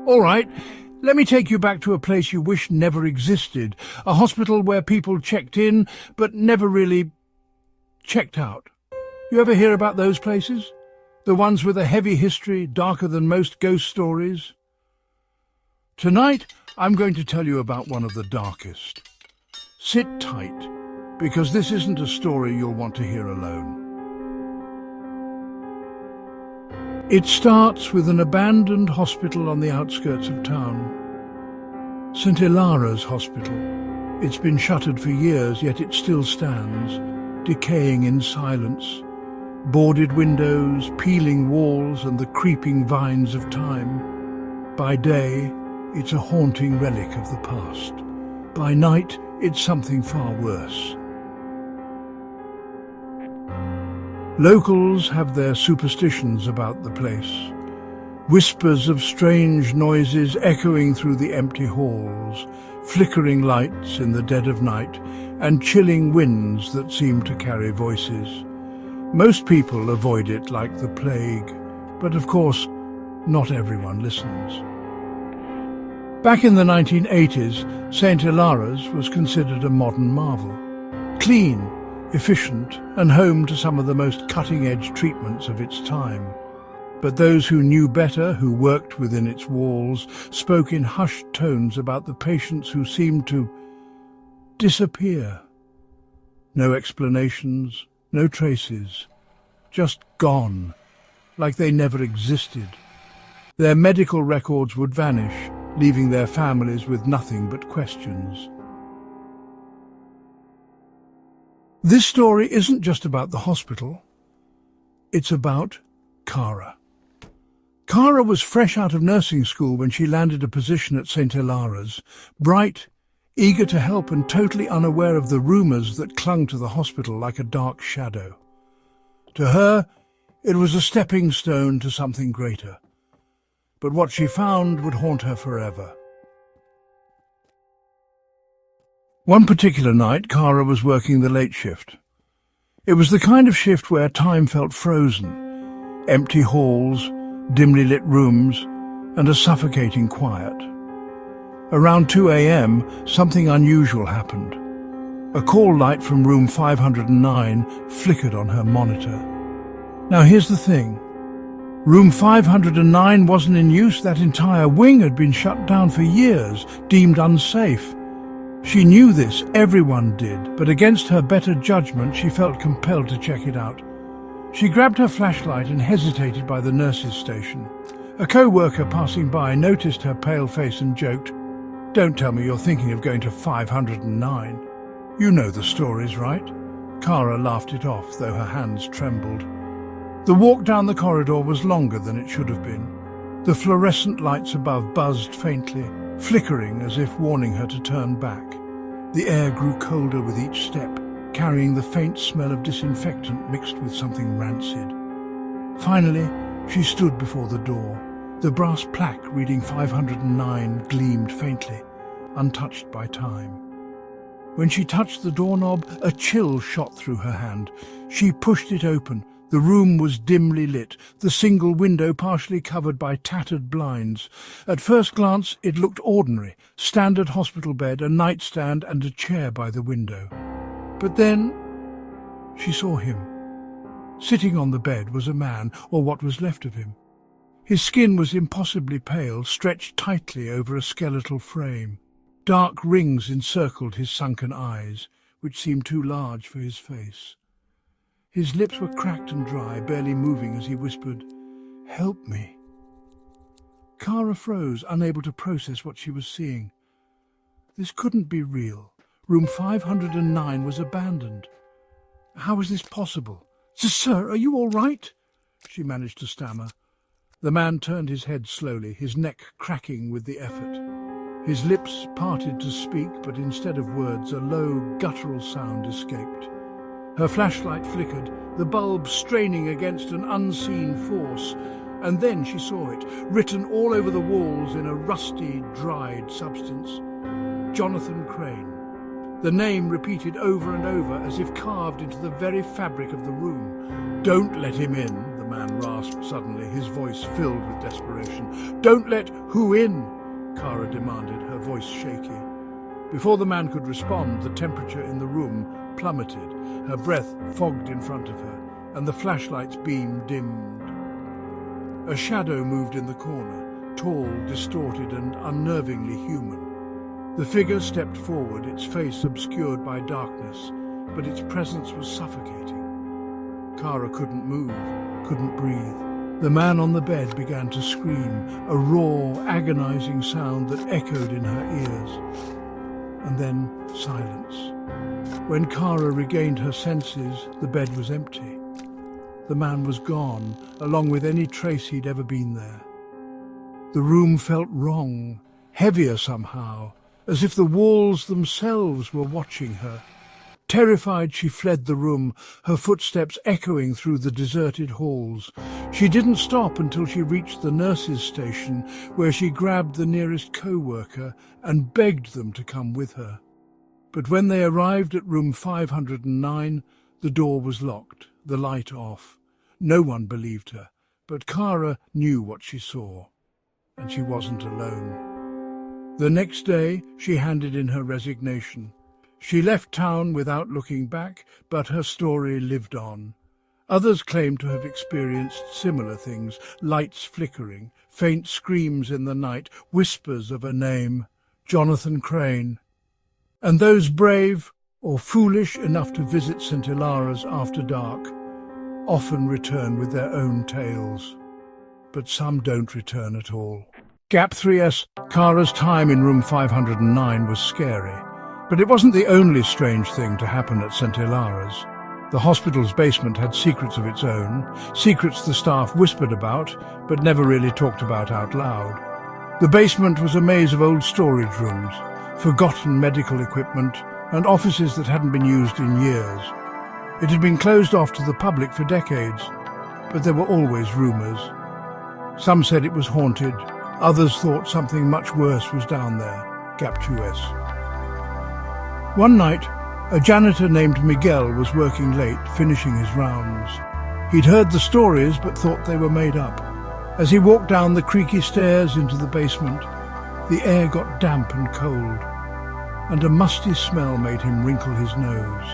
All right, let me take you back to a place you wish never existed. A hospital where people checked in, but never really checked out. You ever hear about those places? The ones with a heavy history, darker than most ghost stories? Tonight, I'm going to tell you about one of the darkest. Sit tight, because this isn't a story you'll want to hear alone. It starts with an abandoned hospital on the outskirts of town. St. Hilara's Hospital. It's been shuttered for years, yet it still stands, decaying in silence. Boarded windows, peeling walls, and the creeping vines of time. By day, it's a haunting relic of the past. By night, it's something far worse. Locals have their superstitions about the place. Whispers of strange noises echoing through the empty halls, flickering lights in the dead of night, and chilling winds that seem to carry voices. Most people avoid it like the plague, but of course, not everyone listens. Back in the 1980s, St. Hilara's was considered a modern marvel. Clean, efficient, and home to some of the most cutting-edge treatments of its time. But those who knew better, who worked within its walls, spoke in hushed tones about the patients who seemed to disappear. No explanations, no traces, just gone, like they never existed. Their medical records would vanish, leaving their families with nothing but questions. This story isn't just about the hospital, it's about Cara. Cara was fresh out of nursing school when she landed a position at St. Hilara's, bright, eager to help and totally unaware of the rumours that clung to the hospital like a dark shadow. To her, it was a stepping stone to something greater. But what she found would haunt her forever. One particular night, Cara was working the late shift. It was the kind of shift where time felt frozen. Empty halls, dimly lit rooms, and a suffocating quiet. Around 2 a.m., something unusual happened. A call light from room 509 flickered on her monitor. Now here's the thing. Room 509 wasn't in use. That entire wing had been shut down for years, deemed unsafe. She knew this, everyone did, but against her better judgment, she felt compelled to check it out. She grabbed her flashlight and hesitated by the nurse's station. A co-worker passing by noticed her pale face and joked, "Don't tell me you're thinking of going to 509. You know the stories, right?" Cara laughed it off, though her hands trembled. The walk down the corridor was longer than it should have been. The fluorescent lights above buzzed faintly, flickering as if warning her to turn back. The air grew colder with each step, carrying the faint smell of disinfectant mixed with something rancid. Finally, she stood before the door. The brass plaque reading 509 gleamed faintly, untouched by time. When she touched the doorknob, a chill shot through her hand. She pushed it open. The room was dimly lit, the single window partially covered by tattered blinds. At first glance, it looked ordinary. Standard hospital bed, a nightstand and a chair by the window. But then she saw him. Sitting on the bed was a man, or what was left of him. His skin was impossibly pale, stretched tightly over a skeletal frame. Dark rings encircled his sunken eyes, which seemed too large for his face. His lips were cracked and dry, barely moving as he whispered, "Help me." Cara froze, unable to process what she was seeing. This couldn't be real. Room 509 was abandoned. How was this possible? "Sir, are you all right?" she managed to stammer. The man turned his head slowly, his neck cracking with the effort. His lips parted to speak, but instead of words, a low, guttural sound escaped. Her flashlight flickered, the bulb straining against an unseen force, and then she saw it, written all over the walls in a rusty, dried substance. Jonathan Crane. The name repeated over and over, as if carved into the very fabric of the room. "Don't let him in," the man rasped suddenly, his voice filled with desperation. "Don't let who in?" Kara demanded, her voice shaky. Before the man could respond, the temperature in the room plummeted, her breath fogged in front of her, and the flashlight's beam dimmed. A shadow moved in the corner, tall, distorted, and unnervingly human. The figure stepped forward, its face obscured by darkness, but its presence was suffocating. Kara couldn't move, couldn't breathe. The man on the bed began to scream, a raw, agonizing sound that echoed in her ears. And then silence. When Kara regained her senses, the bed was empty. The man was gone, along with any trace he'd ever been there. The room felt wrong, heavier somehow, as if the walls themselves were watching her. Terrified, she fled the room, her footsteps echoing through the deserted halls. She didn't stop until she reached the nurses' station, where she grabbed the nearest co-worker and begged them to come with her. But when they arrived at room 509, the door was locked, the light off. No one believed her, but Kara knew what she saw, and she wasn't alone. The next day, she handed in her resignation. She left town without looking back, but her story lived on. Others claimed to have experienced similar things, lights flickering, faint screams in the night, whispers of a name, Jonathan Crane. And those brave or foolish enough to visit St. Hilara's after dark often return with their own tales. But some don't return at all. Gap 3S, Kara's time in room 509 was scary. But it wasn't the only strange thing to happen at St. Hilara's. The hospital's basement had secrets of its own, secrets the staff whispered about, but never really talked about out loud. The basement was a maze of old storage rooms, forgotten medical equipment, and offices that hadn't been used in years. It had been closed off to the public for decades, but there were always rumours. Some said it was haunted, others thought something much worse was down there, Gap 2S. One night, a janitor named Miguel was working late, finishing his rounds. He'd heard the stories but thought they were made up. As he walked down the creaky stairs into the basement, the air got damp and cold, and a musty smell made him wrinkle his nose.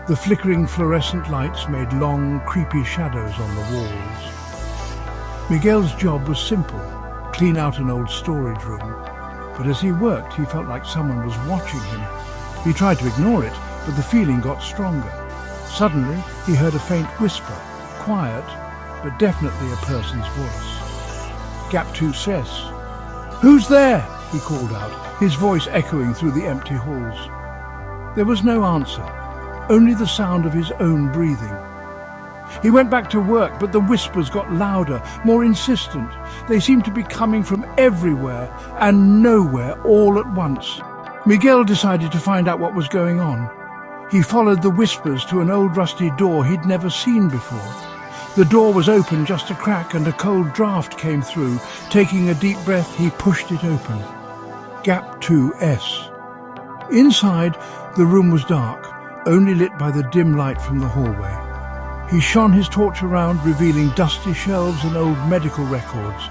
The flickering fluorescent lights made long, creepy shadows on the walls. Miguel's job was simple, clean out an old storage room. But as he worked, he felt like someone was watching him. He tried to ignore it, but the feeling got stronger. Suddenly, he heard a faint whisper, quiet, but definitely a person's voice. Gap 2 says, "Who's there?" he called out, his voice echoing through the empty halls. There was no answer, only the sound of his own breathing. He went back to work, but the whispers got louder, more insistent. They seemed to be coming from everywhere and nowhere all at once. Miguel decided to find out what was going on. He followed the whispers to an old rusty door he'd never seen before. The door was open just a crack and a cold draft came through. Taking a deep breath, he pushed it open. Gap 2S. Inside, the room was dark, only lit by the dim light from the hallway. He shone his torch around, revealing dusty shelves and old medical records.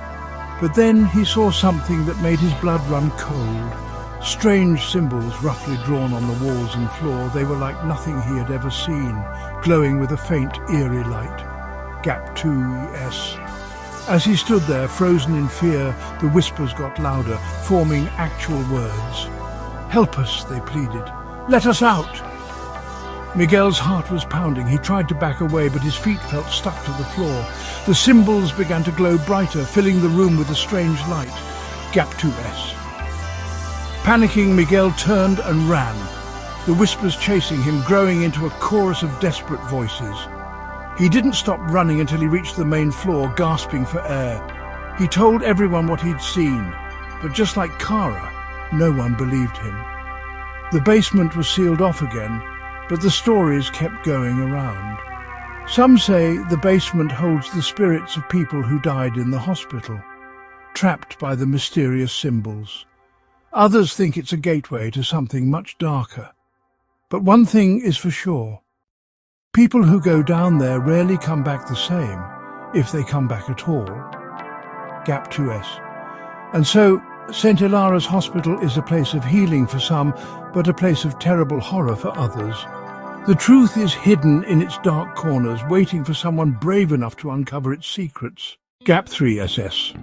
But then he saw something that made his blood run cold. Strange symbols roughly drawn on the walls and floor. They were like nothing he had ever seen, glowing with a faint, eerie light. Gap 2S. As he stood there, frozen in fear, the whispers got louder, forming actual words. "Help us," they pleaded. "Let us out." Miguel's heart was pounding. He tried to back away, but his feet felt stuck to the floor. The symbols began to glow brighter, filling the room with a strange light. Gap 2S. Panicking, Miguel turned and ran, the whispers chasing him, growing into a chorus of desperate voices. He didn't stop running until he reached the main floor, gasping for air. He told everyone what he'd seen, but just like Kara, no one believed him. The basement was sealed off again, but the stories kept going around. Some say the basement holds the spirits of people who died in the hospital, trapped by the mysterious symbols. Others think it's a gateway to something much darker. But one thing is for sure. People who go down there rarely come back the same. if they come back at all. Gap 2S. And so, St. Hilara's Hospital is a place of healing for some, but a place of terrible horror for others. The truth is hidden in its dark corners, waiting for someone brave enough to uncover its secrets. Gap 3SS.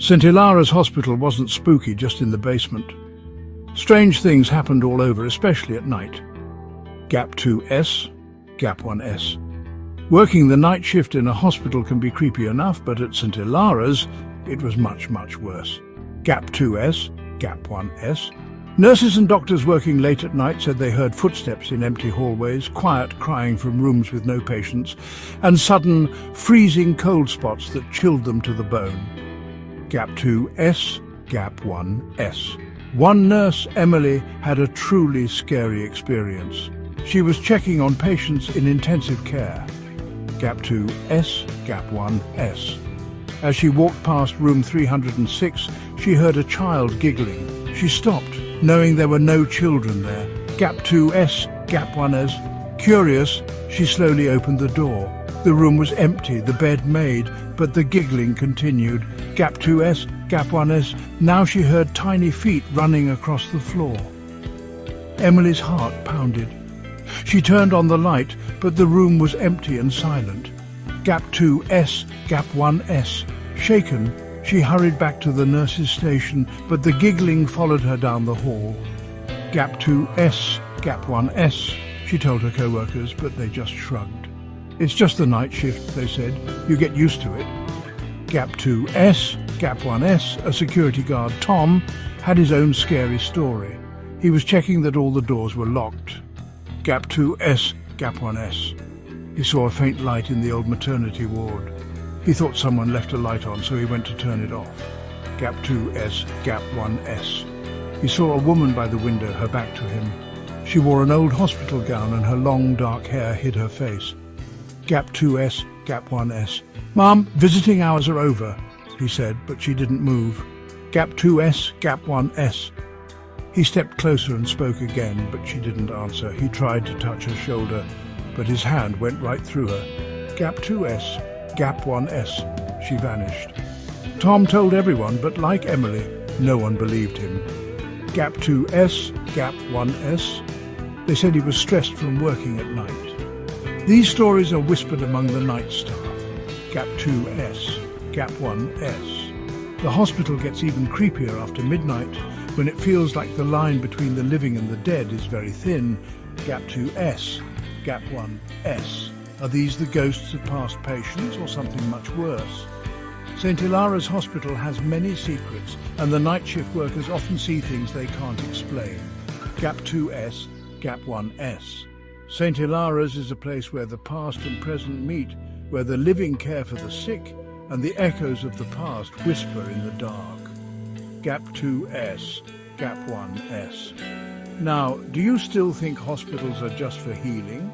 St. Hilara's Hospital wasn't spooky just in the basement. Strange things happened all over, especially at night. Gap 2S, Gap 1S. Working the night shift in a hospital can be creepy enough, but at St. Hilara's, it was much, much worse. Gap 2S, Gap 1S. Nurses and doctors working late at night said they heard footsteps in empty hallways, quiet crying from rooms with no patients, and sudden, freezing cold spots that chilled them to the bone. Gap 2S, Gap 1S. One nurse, Emily, had a truly scary experience. She was checking on patients in intensive care. Gap 2S, Gap 1S. As she walked past room 306, she heard a child giggling. She stopped, knowing there were no children there. Gap 2S, Gap 1S. Curious, she slowly opened the door. The room was empty, the bed made, but the giggling continued. Gap 2S, Gap 1S. Now she heard tiny feet running across the floor. Emily's heart pounded. She turned on the light, but the room was empty and silent. Gap 2S, Gap 1S. Shaken, she hurried back to the nurse's station, but the giggling followed her down the hall. Gap 2S, Gap 1S, she told her co-workers, but they just shrugged. It's just the night shift, they said. You get used to it. Gap 2S, Gap 1S, a security guard, Tom, had his own scary story. He was checking that all the doors were locked. Gap 2S, Gap 1S. He saw a faint light in the old maternity ward. He thought someone left a light on, so he went to turn it off. Gap 2S, Gap 1S. He saw a woman by the window, her back to him. She wore an old hospital gown and her long dark hair hid her face. Gap 2S, Gap 1S. "Mom, visiting hours are over," he said, but she didn't move. Gap 2S, Gap 1S. He stepped closer and spoke again, but she didn't answer. He tried to touch her shoulder, but his hand went right through her. Gap 2S, Gap 1S. She vanished. Tom told everyone, but like Emily, no one believed him. Gap 2S, Gap 1S. They said he was stressed from working at night. These stories are whispered among the night staff. Gap 2S, Gap 1S. The hospital gets even creepier after midnight, when it feels like the line between the living and the dead is very thin. Gap 2S, Gap 1S. Are these the ghosts of past patients or something much worse? St. Hilara's Hospital has many secrets, and the night shift workers often see things they can't explain. Gap 2S, Gap 1S. St. Hilara's is a place where the past and present meet, where the living care for the sick, and the echoes of the past whisper in the dark. Gap 2S, Gap 1S. Now, do you still think hospitals are just for healing?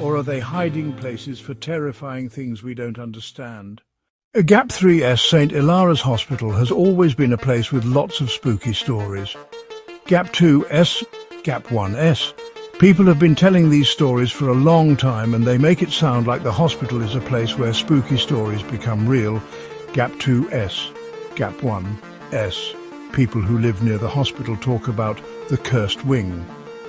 Or are they hiding places for terrifying things we don't understand? Gap 3S St. Hilara's Hospital has always been a place with lots of spooky stories. Gap 2S, Gap 1S. People have been telling these stories for a long time, and they make it sound like the hospital is a place where spooky stories become real. Gap 2S, Gap 1S. People who live near the hospital talk about the cursed wing,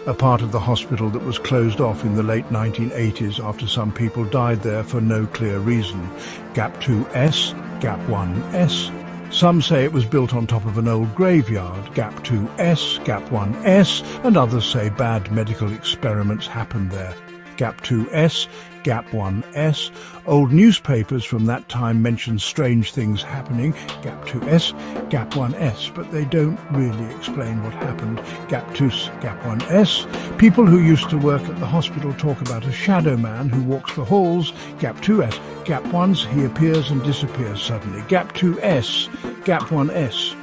a part of the hospital that was closed off in the late 1980s after some people died there for no clear reason. Gap 2S, Gap 1S. Some say it was built on top of an old graveyard. Gap 2S, Gap 1S, and others say bad medical experiments happened there. Gap 2S, Gap 1S. Old newspapers from that time mention strange things happening. Gap 2S, Gap 1S, but they don't really explain what happened. Gap 2S, Gap 1S. People who used to work at the hospital talk about a shadow man who walks the halls. Gap 2S, Gap 1s, he appears and disappears suddenly. Gap 2S, Gap 1S.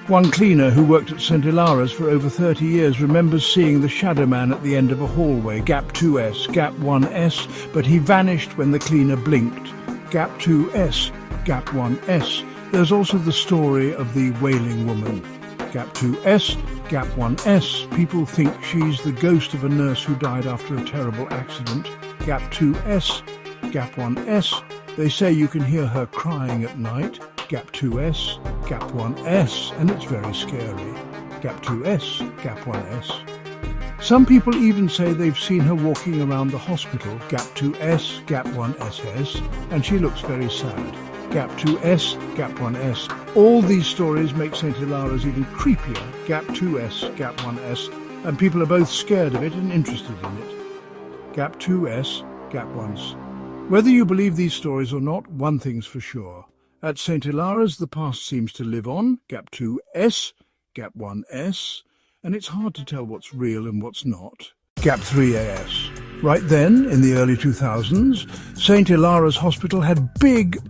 One cleaner who worked at St. Hilara's for over 30 years remembers seeing the shadow man at the end of a hallway. Gap 2S, Gap 1S, but he vanished when the cleaner blinked. Gap 2S, Gap 1S. There's also the story of the wailing woman. Gap 2S, Gap 1S. People think she's the ghost of a nurse who died after a terrible accident. Gap 2S, Gap 1S. They say you can hear her crying at night, gap 2S, gap 1S, and it's very scary. Gap 2S, gap 1S. Some people even say they've seen her walking around the hospital, gap 2S, gap 1SS, and she looks very sad. Gap 2S, gap 1S. All these stories make St. Hilara's even creepier, gap 2S, gap 1S, and people are both scared of it and interested in it. Gap 2S, gap 1S. Whether you believe these stories or not, one thing's for sure. At St. Hilara's, the past seems to live on, gap 2S, gap 1S, and it's hard to tell what's real and what's not. Gap 3AS. Right then, in the early 2000s, St. Hilara's Hospital had big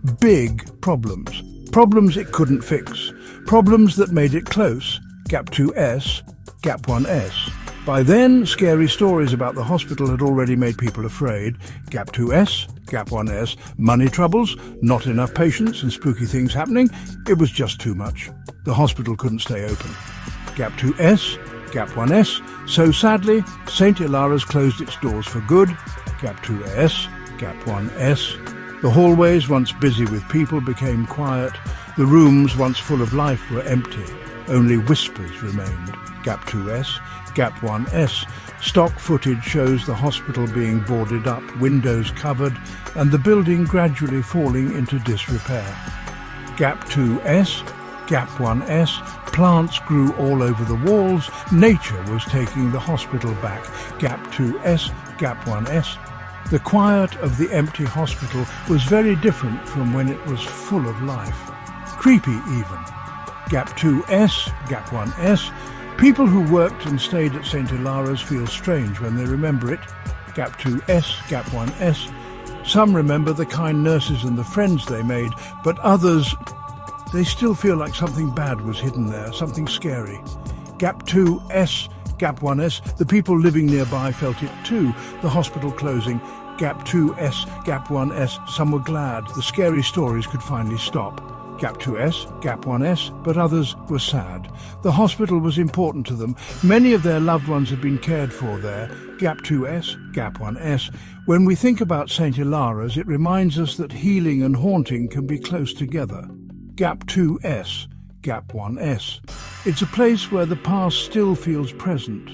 problems. Problems it couldn't fix. Problems that made it close. Gap 2S, gap 1S. By then, scary stories about the hospital had already made people afraid. Gap 2S, gap 1S, money troubles, not enough patients and spooky things happening. It was just too much. The hospital couldn't stay open. Gap 2S, gap 1S. So sadly, St. Hilara's closed its doors for good. Gap 2S, gap 1S. The hallways, once busy with people, became quiet. The rooms, once full of life, were empty. Only whispers remained. Gap 2S, gap 1S. Stock footage shows the hospital being boarded up, windows covered, and the building gradually falling into disrepair. Gap 2S, gap 1S. Plants grew all over the walls. Nature was taking the hospital back. Gap 2S, gap 1S. The quiet of the empty hospital was very different from when it was full of life. Creepy even. Gap 2S, gap 1S. People who worked and stayed at St. Hilara's feel strange when they remember it. Gap 2S, gap 1S. Some remember the kind nurses and the friends they made, but others, they still feel like something bad was hidden there, something scary. Gap 2S, gap 1S. The people living nearby felt it too, the hospital closing. Gap 2S, gap 1S. Some were glad the scary stories could finally stop. Gap 2S, gap 1S, but others were sad. The hospital was important to them. Many of their loved ones had been cared for there. Gap 2S, gap 1S. When we think about St. Hilara's, it reminds us that healing and haunting can be close together. Gap 2S, gap 1S. It's a place where the past still feels present.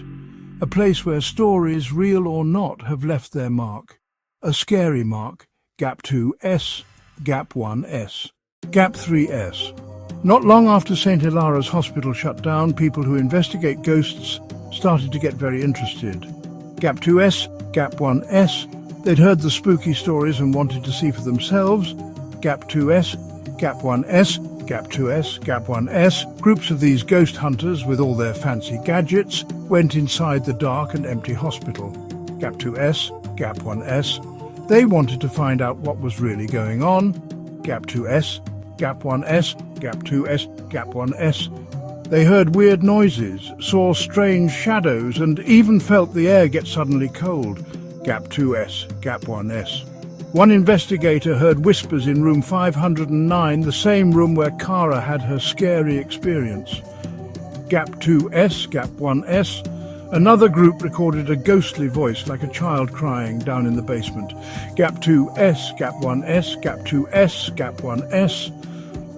A place where stories, real or not, have left their mark. A scary mark. Gap 2S, gap 1S. Gap 3S. Not long after St. Hilara's Hospital shut down, people who investigate ghosts started to get very interested. Gap 2S, gap 1S. They'd heard the spooky stories and wanted to see for themselves. Gap 2S, gap 1S, gap 2S, gap 1S. Groups of these ghost hunters, with all their fancy gadgets, went inside the dark and empty hospital. Gap 2S, gap 1S. They wanted to find out what was really going on. Gap 2S, gap 1S, gap 2S, gap 1S. They heard weird noises, saw strange shadows, and even felt the air get suddenly cold. Gap 2S, gap 1S. One investigator heard whispers in room 509, the same room where Kara had her scary experience. Gap 2S, gap 1S. Another group recorded a ghostly voice like a child crying down in the basement. Gap 2S, gap 1S, gap 2S, gap 1S.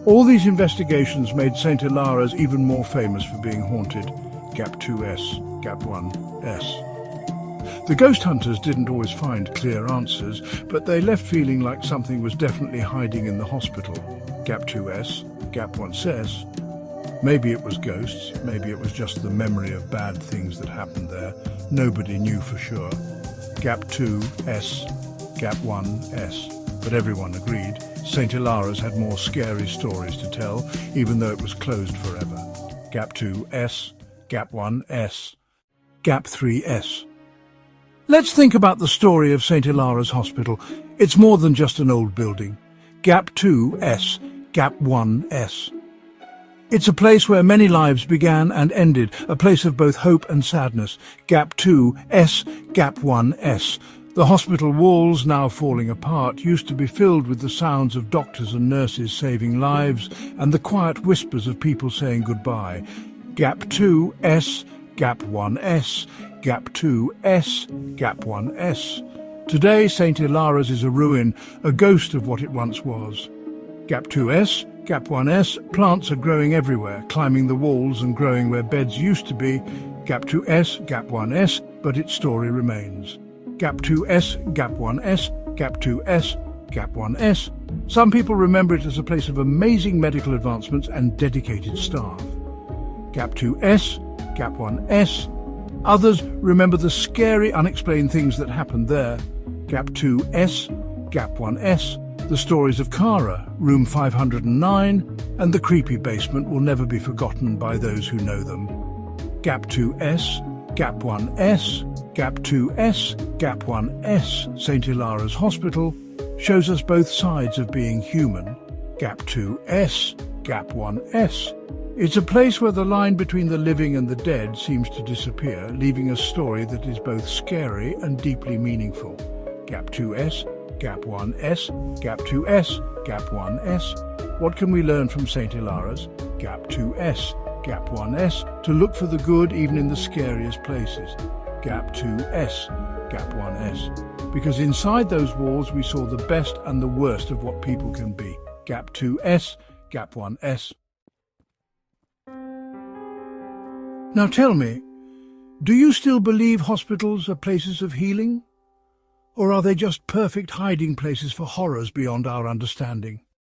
All these investigations made St. Hilara's even more famous for being haunted. Gap 2S, gap 1S. The ghost hunters didn't always find clear answers, but they left feeling like something was definitely hiding in the hospital. Gap 2S, gap 1S. Maybe it was ghosts, maybe it was just the memory of bad things that happened there. Nobody knew for sure. Gap 2S, gap 1S. But everyone agreed St. Hilara's had more scary stories to tell, even though it was closed forever. Gap 2S, gap 1S, gap 3S. Let's think about the story of St. Hilara's Hospital. It's more than just an old building. Gap 2S, gap 1S. It's a place where many lives began and ended, a place of both hope and sadness. Gap 2S, gap 1S. The hospital walls, now falling apart, used to be filled with the sounds of doctors and nurses saving lives and the quiet whispers of people saying goodbye. Gap 2S, gap 1S, gap 2S, gap 1S. Today, St. Hilara's is a ruin, a ghost of what it once was. Gap 2S, Gap 1S, plants are growing everywhere, climbing the walls and growing where beds used to be. Gap 2S, Gap 1S, but its story remains. Gap 2S, Gap 1S, Gap 2S, Gap 1S. Some people remember it as a place of amazing medical advancements and dedicated staff. Gap 2S, Gap 1S. Others remember the scary, unexplained things that happened there. Gap 2S, Gap 1S. The stories of Kara, room 509, and the creepy basement will never be forgotten by those who know them. Gap 2S, Gap 1S, Gap 2S, Gap 1S, St. Hilara's Hospital, shows us both sides of being human. Gap 2S, Gap 1S. It's a place where the line between the living and the dead seems to disappear, leaving a story that is both scary and deeply meaningful. Gap 2S, Gap 1S, Gap 2S, Gap 1S. What can we learn from St. Hilara's? Gap 2S, Gap 1S, to look for the good even in the scariest places. Gap 2S, Gap 1S. Because inside those walls we saw the best and the worst of what people can be. Gap 2S, Gap 1S. Now tell me, do you still believe hospitals are places of healing? Or are they just perfect hiding places for horrors beyond our understanding?